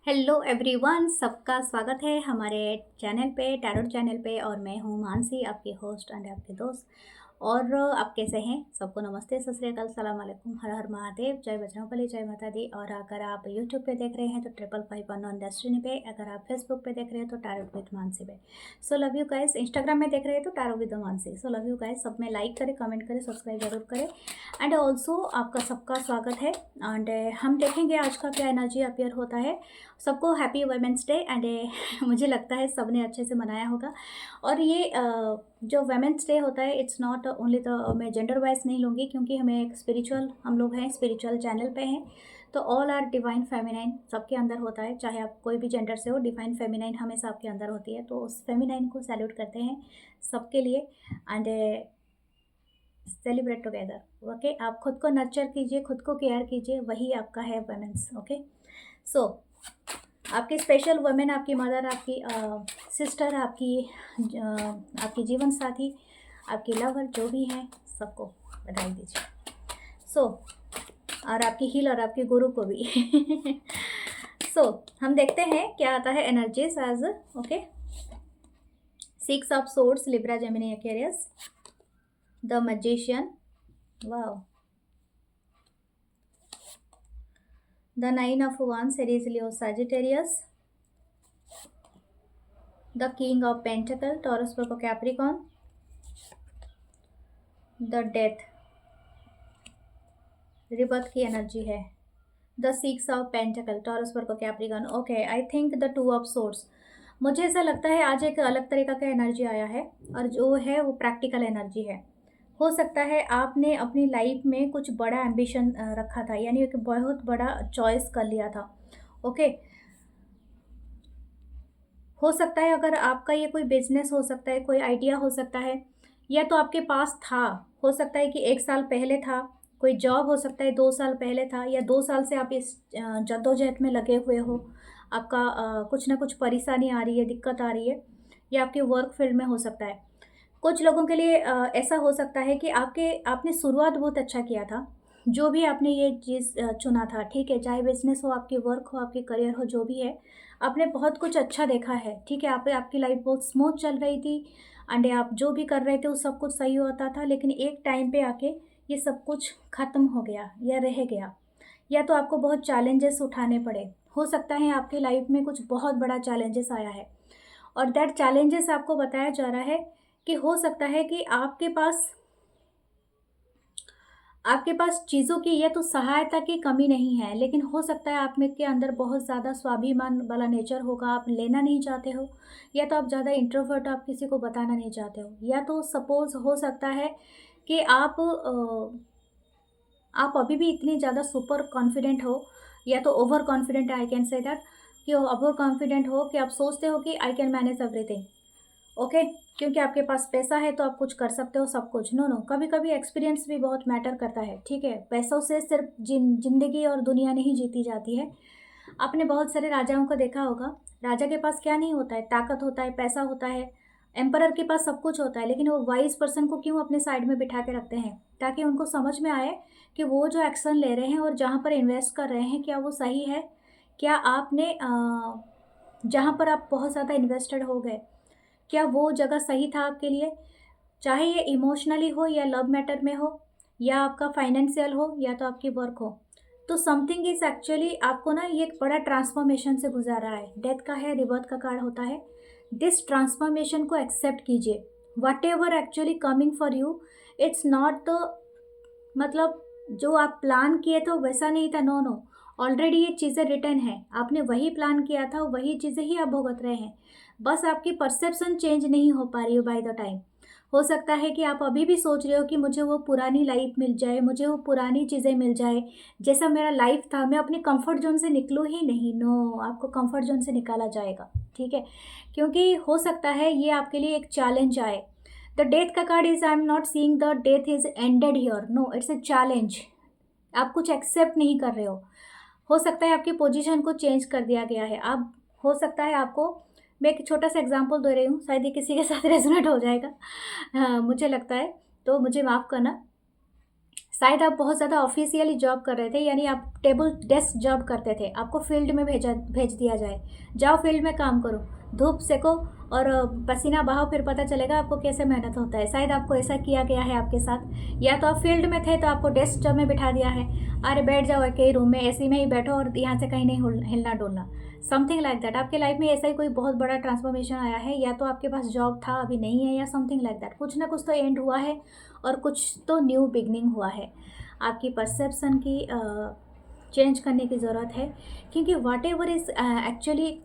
Hello everyone, सबका स्वागत है हमारे चैनल पे, टैरोट चैनल पे। और मैं हूँ मानसी, आपकी होस्ट एंड आपके दोस्त। और आप कैसे हैं? सबको नमस्ते, सत श्री अकाल, सलाम अलैकुम, हर हर महादेव, जय बजरंगबली, जय माता दी। और अगर आप यूट्यूब पे देख रहे हैं तो 555 डेस्टिनी पे, अगर आप फेसबुक पे देख रहे हैं तो टैरोट विद मानसी पे। So love you guys. Instagram में देख रहे हैं तो tarot with Mansi. So love you guys. सब में लाइक करें, कमेंट करें, सब्सक्राइब जरूर करें। एंड ऑल्सो आपका सबका स्वागत है। एंड हम देखेंगे आज का क्या एनर्जी अपियर होता है। सबको हैप्पी वुमेंस डे। एंड मुझे लगता है सबने अच्छे से मनाया होगा। और ये जो वुमेंस डे होता है, इट्स नॉट ओनली द, मैं जेंडर वाइज नहीं लूँगी क्योंकि हमें एक स्पिरिचुअल, हम लोग हैं स्पिरिचुअल चैनल पे हैं। तो ऑल आर डिवाइन फेमिनाइन सबके अंदर होता है, चाहे आप कोई भी जेंडर से हो, डिवाइन फेमिनाइन हमेशा आपके अंदर होती है। तो उस फेमिनाइन को सैल्यूट करते हैं सबके लिए। And celebrate together. ओके, आप खुद को नर्चर कीजिए, खुद को केयर कीजिए, वही आपका है वुमेन्स। ओके, सो आपकी स्पेशल वुमेन, आपकी मदर, आपकी सिस्टर, आपकी जीवन साथी, आपकी लवर, जो भी हैं सबको बधाई दीजिए। सो और आपकी हीलर, आपकी गुरु को भी। सो हम देखते हैं क्या आता है energies as. Okay, 6 of swords, Libra, Gemini, Aquarius, the magician, wow, the 9 of wands, Aries, Leo, Sagittarius, the king of pentacle, Taurus, Virgo, Capricorn, the death, rebirth की एनर्जी है, the 6 of pentacle, Taurus, Virgo, Capricorn। Okay, I think the 2 of swords। मुझे ऐसा लगता है आज एक अलग तरीका का एनर्जी आया है, और जो है वो प्रैक्टिकल एनर्जी है। हो सकता है आपने अपनी लाइफ में कुछ बड़ा एम्बिशन रखा था, यानी एक बहुत बड़ा चॉइस कर लिया था। ओके, हो सकता है अगर आपका ये कोई बिजनेस हो सकता है, कोई आइडिया हो सकता है, या तो आपके पास था, हो सकता है कि 1 साल पहले था। कोई जॉब हो सकता है 2 साल पहले था, या 2 साल से आप इस जद्दोजहद में लगे हुए हो। आपका कुछ ना कुछ परेशानी आ रही है, दिक्कत आ रही है, या आपके वर्क फील्ड में हो सकता है। कुछ लोगों के लिए ऐसा हो सकता है कि आपने शुरुआत बहुत अच्छा किया था, जो भी आपने ये चीज़ चुना था, ठीक है, चाहे बिजनेस हो, आपकी वर्क हो, आपकी करियर हो, जो भी है, आपने बहुत कुछ अच्छा देखा है, ठीक है। आपकी लाइफ बहुत स्मूथ चल रही थी, एंड आप जो भी कर रहे थे वो सब कुछ सही होता था। लेकिन एक टाइम पे आके ये सब कुछ ख़त्म हो गया या रह गया, या तो आपको बहुत चैलेंजेस उठाने पड़े। हो सकता है आपकी लाइफ में कुछ बहुत बड़ा चैलेंजेस आया है, और दैट चैलेंजेस आपको बताया जा रहा है कि हो सकता है कि आपके पास चीज़ों की या तो सहायता की कमी नहीं है, लेकिन हो सकता है आप में के अंदर बहुत ज़्यादा स्वाभिमान वाला नेचर होगा, आप लेना नहीं चाहते हो, या तो आप ज़्यादा इंट्रोवर्ट, आप किसी को बताना नहीं चाहते हो, या तो सपोज़ हो सकता है कि आप अभी भी इतनी ज़्यादा सुपर कॉन्फिडेंट हो, या तो over confident, I can say that, कि ओवर कॉन्फिडेंट हो कि आप सोचते हो कि I can manage everything. Okay, क्योंकि आपके पास पैसा है तो आप कुछ कर सकते हो सब कुछ। नो नो, कभी कभी एक्सपीरियंस भी बहुत मैटर करता है, ठीक है। पैसों से सिर्फ जिंदगी और दुनिया नहीं जीती जाती है। आपने बहुत सारे राजाओं को देखा होगा, राजा के पास क्या नहीं होता है, ताकत होता है, पैसा होता है, एम्परर के पास सब कुछ होता है, लेकिन वो वाइज पर्सन को क्यों अपने साइड में बिठा के रखते हैं? ताकि उनको समझ में आए कि वो जो एक्शन ले रहे हैं और जहाँ पर इन्वेस्ट कर रहे हैं, क्या वो सही है। क्या आपने जहाँ पर आप बहुत ज़्यादा इन्वेस्टेड हो गए, क्या वो जगह सही था आपके लिए? चाहे ये इमोशनली हो, या लव मैटर में हो, या आपका फाइनेंशियल हो, या तो आपकी वर्क हो, तो समथिंग इज एक्चुअली आपको ना ये एक बड़ा ट्रांसफॉर्मेशन से गुजार रहा है। डेथ का है, रिबर्थ का कार्ड होता है। दिस ट्रांसफॉर्मेशन को एक्सेप्ट कीजिए। What ever actually coming for you, it's not the, मतलब जो आप प्लान किए थे वैसा नहीं था। नो नो, ऑलरेडी ये चीज़ें रिटर्न है, आपने वही प्लान किया था, वही चीज़ें ही आप भुगत रहे हैं। बस आपकी परसेप्शन चेंज नहीं हो पा रही हो बाय द टाइम। हो सकता है कि आप अभी भी सोच रहे हो कि मुझे वो पुरानी लाइफ मिल जाए, मुझे वो पुरानी चीज़ें मिल जाए, जैसा मेरा लाइफ था, मैं अपनी कंफर्ट जोन से निकलूँ ही नहीं। नो, आपको कंफर्ट जोन से निकाला जाएगा, ठीक है, क्योंकि हो सकता है ये आपके लिए एक चैलेंज आए। द डेथ का card is, I am not seeing the death is ended here, no, it's a challenge. आप कुछ एक्सेप्ट नहीं कर रहे हो सकता है आपकी पोजीशन को चेंज कर दिया गया है। आप, हो सकता है आपको, मैं एक छोटा सा एग्जांपल दे रही हूँ, शायद ये किसी के साथ रेजोनेट हो जाएगा, हाँ मुझे लगता है, तो मुझे माफ़ करना। शायद आप बहुत ज़्यादा ऑफिशियली जॉब कर रहे थे, यानी आप टेबल डेस्क जॉब करते थे, आपको फील्ड में भेज दिया जाए, जाओ फील्ड में काम करो, धूप सेको और पसीना बहाओ, फिर पता चलेगा आपको कैसे मेहनत होता है। शायद आपको ऐसा किया गया है आपके साथ, या तो आप फील्ड में थे तो आपको डेस्क जॉब में बिठा दिया है, अरे बैठ जाओ एक ही रूम में एसी में ही बैठो और यहाँ से कहीं नहीं हिलना डुलना, समथिंग लाइक दैट। आपके लाइफ में ऐसा ही कोई बहुत बड़ा ट्रांसफॉर्मेशन आया है, या तो आपके पास जॉब था अभी नहीं है, या समथिंग लाइक दैट। कुछ ना कुछ तो एंड हुआ है और कुछ तो न्यू बिगनिंग हुआ है। आपकी परसेप्शन की चेंज करने की ज़रूरत है, क्योंकि वाट एवर इज़ एक्चुअली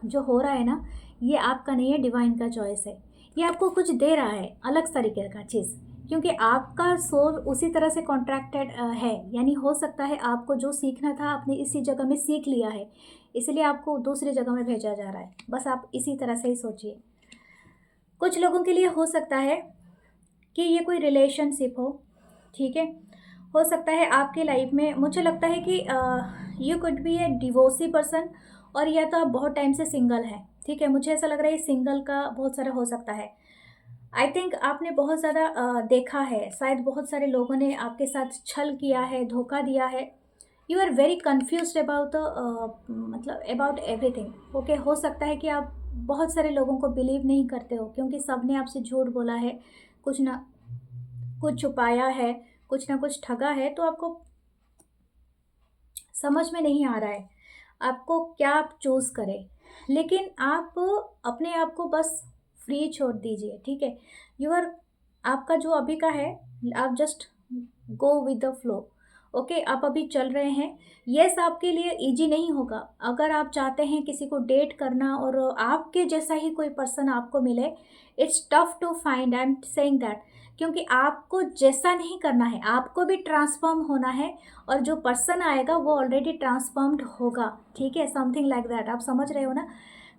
जो हो रहा है ना, ये आपका नहीं है, डिवाइन का चॉइस है। ये आपको कुछ दे रहा है अलग तरीके का चीज़, क्योंकि आपका सोल उसी तरह से कॉन्ट्रैक्टेड है, यानी हो सकता है आपको जो सीखना था आपने इसी जगह में सीख लिया है, इसलिए आपको दूसरी जगह में भेजा जा रहा है। बस आप इसी तरह से ही सोचिए। कुछ लोगों के लिए हो सकता है कि ये कोई रिलेशनशिप हो, ठीक है, हो सकता है आपकी लाइफ में, मुझे लगता है कि you could be A divorcee person, और या तो आप बहुत टाइम से सिंगल हैं, ठीक है, मुझे ऐसा लग रहा है सिंगल का बहुत सारा हो सकता है। आई थिंक आपने बहुत ज़्यादा देखा है, शायद बहुत सारे लोगों ने आपके साथ छल किया है, धोखा दिया है। You are very confuse about मतलब अबाउट एवरीथिंग। ओके, हो सकता है कि आप बहुत सारे लोगों को बिलीव नहीं करते हो, क्योंकि सब ने आपसे झूठ बोला है, कुछ ना कुछ छुपाया है, कुछ ना कुछ ठगा है, तो आपको समझ में नहीं आ रहा है आपको क्या आप चूज़ करें। लेकिन आप अपने आप को बस फ्री छोड़ दीजिए, ठीक है। यू आर, आपका जो अभी का है, आप just go with the flow. Okay, आप अभी चल रहे हैं। येस, आपके लिए इजी नहीं होगा। अगर आप चाहते हैं किसी को डेट करना और आपके जैसा ही कोई पर्सन आपको मिले, it's tough to find, I am saying that, क्योंकि आपको जैसा नहीं करना है, आपको भी ट्रांसफॉर्म होना है, और जो पर्सन आएगा वो ऑलरेडी ट्रांसफॉर्म्ड होगा, ठीक है, समथिंग लाइक दैट। आप समझ रहे हो ना।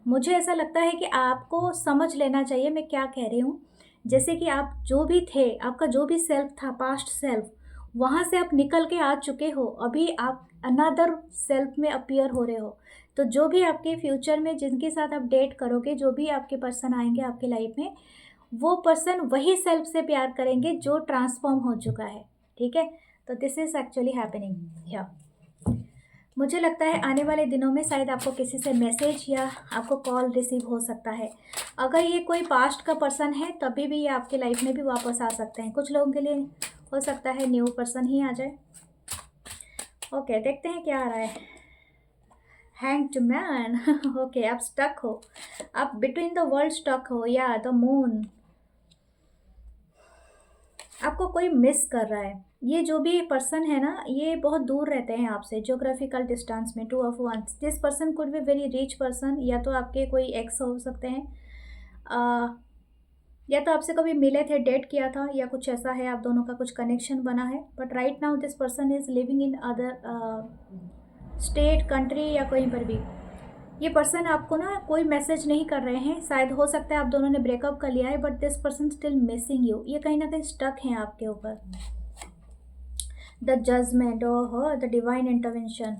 मुझे ऐसा लगता है कि आपको समझ लेना चाहिए मैं क्या कह रही हूँ। जैसे कि आप जो भी थे, आपका जो भी सेल्फ था, पास्ट सेल्फ, वहाँ से आप निकल के आ चुके हो, अभी आप अनदर सेल्फ में अपीयर हो रहे हो। तो जो भी आपके फ्यूचर में जिनके साथ आप डेट करोगे, जो भी आपके पर्सन आएंगे आपके लाइफ में, वो पर्सन वही सेल्फ से प्यार करेंगे जो ट्रांसफॉर्म हो चुका है, ठीक है। तो this is actually happening here. मुझे लगता है आने वाले दिनों में शायद आपको किसी से मैसेज या आपको कॉल रिसीव हो सकता है। अगर ये कोई पास्ट का पर्सन है तभी भी ये आपके लाइफ में भी वापस आ सकते हैं। कुछ लोगों के लिए हो सकता है न्यू पर्सन ही आ जाए। ओके, देखते हैं क्या आ रहा है। Hanged man. ओके, आप स्टक हो, आप बिटवीन द वर्ल्ड स्टक हो, या द मून, आपको कोई मिस कर रहा है। ये जो भी पर्सन है ना, ये बहुत दूर रहते हैं आपसे, ज्योग्राफिकल डिस्टेंस में, 2 of 1। This person could be very rich person, या तो आपके कोई एक्स हो सकते हैं, या तो आपसे कभी मिले थे, डेट किया था, या कुछ ऐसा है, आप दोनों का कुछ कनेक्शन बना है। But right now this person is living in other state, country, या कहीं पर भी। ये पर्सन आपको ना कोई मैसेज नहीं कर रहे हैं, शायद हो सकता है आप दोनों ने ब्रेकअप कर लिया है, but this person still missing you. ये कहीं ना कहीं स्टक हैं आपके ऊपर। The judgement, oh, the divine intervention,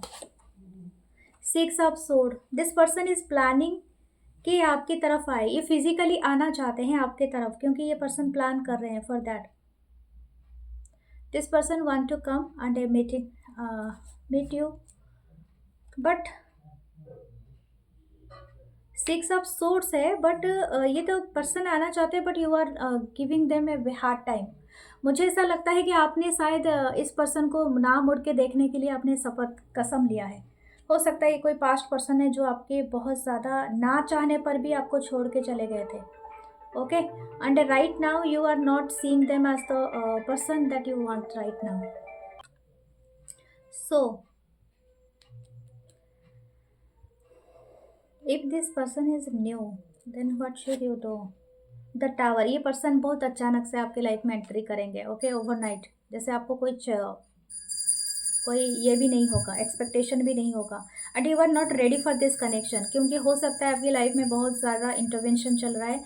6 of Swords। This person is planning कि आपकी तरफ आए, ये फिजिकली आना चाहते हैं आपके तरफ, क्योंकि ये पर्सन प्लान कर रहे हैं for that. This person want to come and meet you, but 6 of Swords है, बट ये तो पर्सन आना चाहते हैं, but you are giving them a hard time. मुझे ऐसा लगता है कि आपने शायद इस पर्सन को ना मुड़ के देखने के लिए आपने शपथ कसम लिया है। हो सकता है ये कोई पास्ट पर्सन है जो आपके बहुत ज़्यादा ना चाहने पर भी आपको छोड़ के चले गए थे। Okay, and right now you are not seeing them as the person that you want right now. So if this person is new, then what should you do. The tower, ये पर्सन बहुत अचानक से आपके life में entry करेंगे। Okay, overnight, जैसे आपको कोई ये भी नहीं होगा, एक्सपेक्टेशन भी नहीं होगा, and you are not ready for this connection, क्योंकि हो सकता है आपकी लाइफ में बहुत ज़्यादा इंटरवेंशन चल रहा है,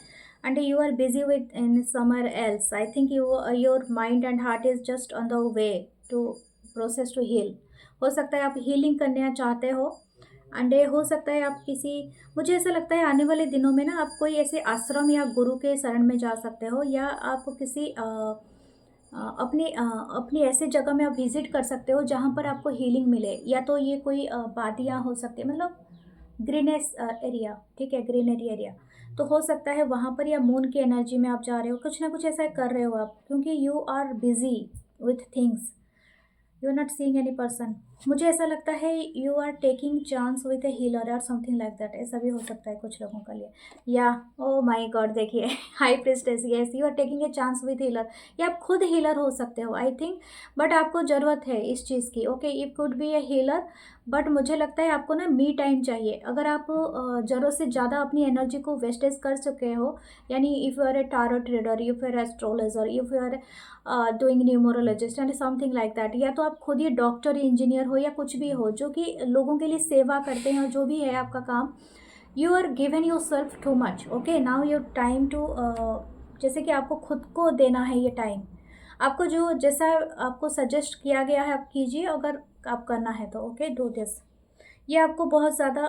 and you are busy with someone else. I think your mind and heart is just on the way to process to heal. हो सकता है आप हीलिंग करना चाहते हो, एंड हो सकता है आप किसी, मुझे ऐसा लगता है आने वाले दिनों में ना आप कोई ऐसे आश्रम या गुरु के शरण में जा सकते हो, या आप किसी अपनी ऐसे जगह में आप विज़िट कर सकते हो जहाँ पर आपको हीलिंग मिले, या तो ये कोई वादियाँ हो सकती है, मतलब ग्रीनेस एरिया, ठीक है, ग्रीनरी एरिया। तो हो सकता है वहाँ पर, या मून की एनर्जी में आप जा रहे हो, कुछ ना कुछ ऐसा कर रहे हो आप, क्योंकि you are busy with things, you are not seeing any person. मुझे ऐसा लगता है you are taking chance with a healer or something like that, ऐसा भी हो सकता है कुछ लोगों के लिए। या ओ माय गॉड, देखिए high priestess, yes you are taking a chance with healer, या आप खुद हीलर हो सकते हो आई थिंक, बट आपको ज़रूरत है इस चीज़ की। Okay, it could be A healer, but मुझे लगता है आपको ना मी टाइम चाहिए। अगर आप ज़रूरत से ज़्यादा अपनी एनर्जी को वेस्टेज कर चुके हो, यानी if you are a tarot trader, if you are astrologer, if you are doing numerologist and something like that, या तो आप खुद ही डॉक्टर, इंजीनियर हो, या कुछ भी हो जो कि लोगों के लिए सेवा करते हैं, और जो भी है आपका काम, you are given yourself too much. Okay, now your time to, जैसे कि आपको खुद को देना है ये टाइम, आपको जो जैसा आपको सजेस्ट किया गया है आप कीजिए, अगर आप करना है तो। Okay, do this. ये आपको बहुत ज़्यादा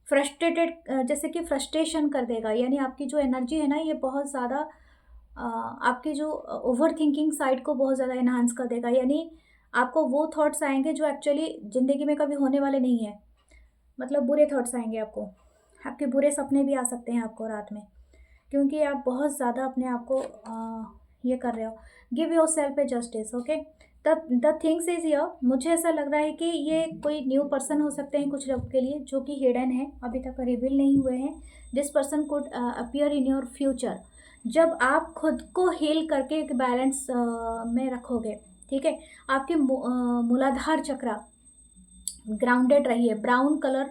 फ्रस्ट्रेटेड, जैसे कि फ्रस्ट्रेशन कर देगा, यानी आपकी जो एनर्जी है ना, ये बहुत ज़्यादा आपकी जो ओवर थिंकिंग साइड को बहुत ज़्यादा इन्हांस कर देगा, यानी आपको वो थॉट्स आएंगे जो एक्चुअली ज़िंदगी में कभी होने वाले नहीं है, मतलब बुरे थॉट्स आएंगे आपको, आपके बुरे सपने भी आ सकते हैं आपको रात में, क्योंकि आप बहुत ज़्यादा अपने आप को ये कर रहे हो। Give your self A justice. Okay, the things is यर, मुझे ऐसा लग रहा है कि ये कोई न्यू पर्सन हो सकते हैं कुछ लोग के लिए, जो कि हिडन है, अभी तक रिवील नहीं हुए हैं। This person could appear in your future, जब आप खुद को हील करके एक बैलेंस में रखोगे, ठीक है। आपके मूलाधार चक्रा ग्राउंडेड रहिए, ब्राउन कलर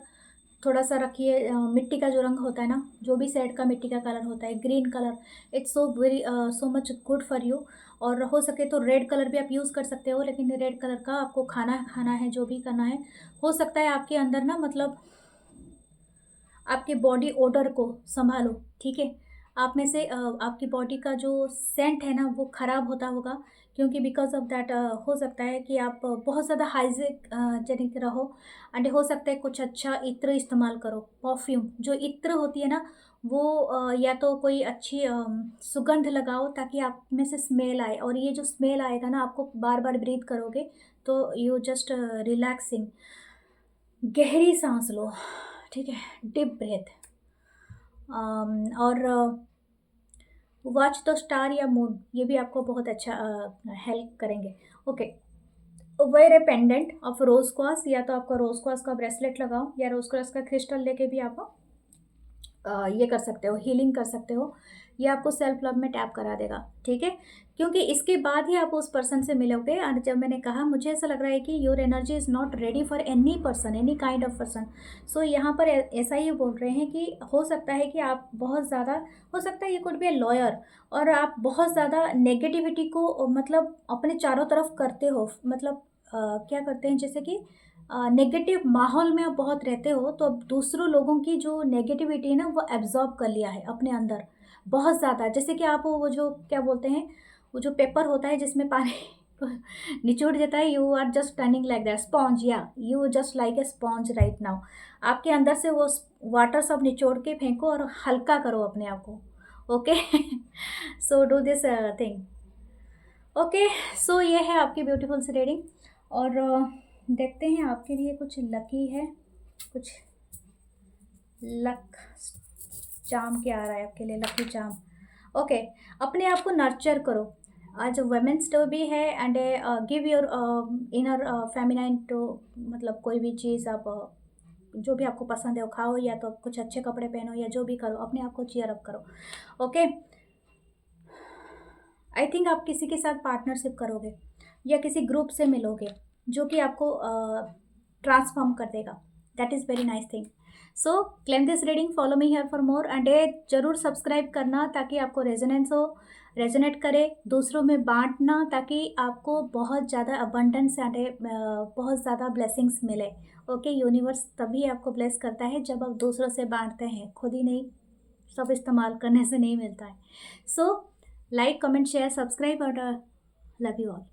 थोड़ा सा रखिए, मिट्टी का जो रंग होता है ना, जो भी सेड का मिट्टी का कलर होता है, green colour, it's so very so much good for you. और हो सके तो रेड कलर भी आप यूज़ कर सकते हो, लेकिन रेड कलर का आपको खाना है, जो भी करना है। हो सकता है आपके अंदर ना, मतलब आपके बॉडी ओडर को संभालो, ठीक है। आप में से आपकी बॉडी का जो सेंट है ना, वो ख़राब होता होगा, क्योंकि बिकॉज ऑफ दैट हो सकता है कि आप बहुत ज़्यादा हाइजीनिक रहो, एंड हो सकता है कुछ अच्छा इत्र इस्तेमाल करो, परफ्यूम जो इत्र होती है ना, वो या तो कोई अच्छी सुगंध लगाओ, ताकि आप में से स्मेल आए, और ये जो स्मेल आएगा ना, आपको बार बार ब्रीथ करोगे तो यू जस्ट रिलैक्सिंग, गहरी सांस लो, ठीक है, डीप ब्रेथ। और वॉच द स्टार या मून, ये भी आपको बहुत अच्छा हेल्प करेंगे। Okay, wear a pendant of rose quartz, या तो आपका रोज क्वास का ब्रेसलेट लगाओ, या रोज क्वास का क्रिस्टल लेके भी आप ये कर सकते हो, हीलिंग कर सकते हो। ये आपको सेल्फ लव में टैप करा देगा, ठीक है, क्योंकि इसके बाद ही आप उस पर्सन से मिलोगे। और जब मैंने कहा, मुझे ऐसा लग रहा है कि your energy is not ready for any person, any kind of person. So यहाँ पर ऐसा ही बोल रहे हैं कि हो सकता है कि आप बहुत ज़्यादा, हो सकता है ये कुड बी ए लॉयर, और आप बहुत ज़्यादा नेगेटिविटी को मतलब अपने चारों तरफ करते हो, मतलब क्या करते हैं, जैसे कि नेगेटिव माहौल में आप बहुत रहते हो, तो अब दूसरों लोगों की जो नेगेटिविटी है ना, वो एब्जॉर्ब कर लिया है अपने अंदर बहुत ज़्यादा। जैसे कि आप वो जो क्या बोलते हैं, वो जो पेपर होता है जिसमें पानी निचोड़ देता है, you are just turning like that sponge, या you just like a sponge right now. आपके अंदर से वो वाटर सब निचोड़ के फेंको और हल्का करो अपने आप को। Okay, so do this thing. Okay, so ये है आपकी ब्यूटीफुल सी रीडिंग। और देखते हैं आपके लिए कुछ लकी है, कुछ लक चाम क्या आ रहा है आपके लिए, लकी चाम। ओके, अपने आप को नर्चर करो। आज वुमेन्स डे भी है, and give your inner feminine to, मतलब कोई भी चीज़ आप जो भी आपको पसंद है वो खाओ, या तो कुछ अच्छे कपड़े पहनो, या जो भी करो, अपने आप को चीयर अप करो। ओके, आई थिंक आप किसी के साथ पार्टनरशिप करोगे, या किसी ग्रुप से मिलोगे, जो कि आपको ट्रांसफॉर्म कर देगा। That is very nice thing. So claim this reading, follow me here for more, and जरूर सब्सक्राइब करना, ताकि आपको रेजोनेंस हो, रेजोनेट करे, दूसरों में बांटना, ताकि आपको बहुत ज़्यादा अबंडेंस एंड बहुत ज़्यादा ब्लेसिंग्स मिले। ओके, यूनिवर्स तभी आपको ब्लेस करता है जब आप दूसरों से बांटते हैं, खुद ही नहीं, सब इस्तेमाल करने से नहीं मिलता है। So like, comment, share, subscribe, और लव यू ऑल।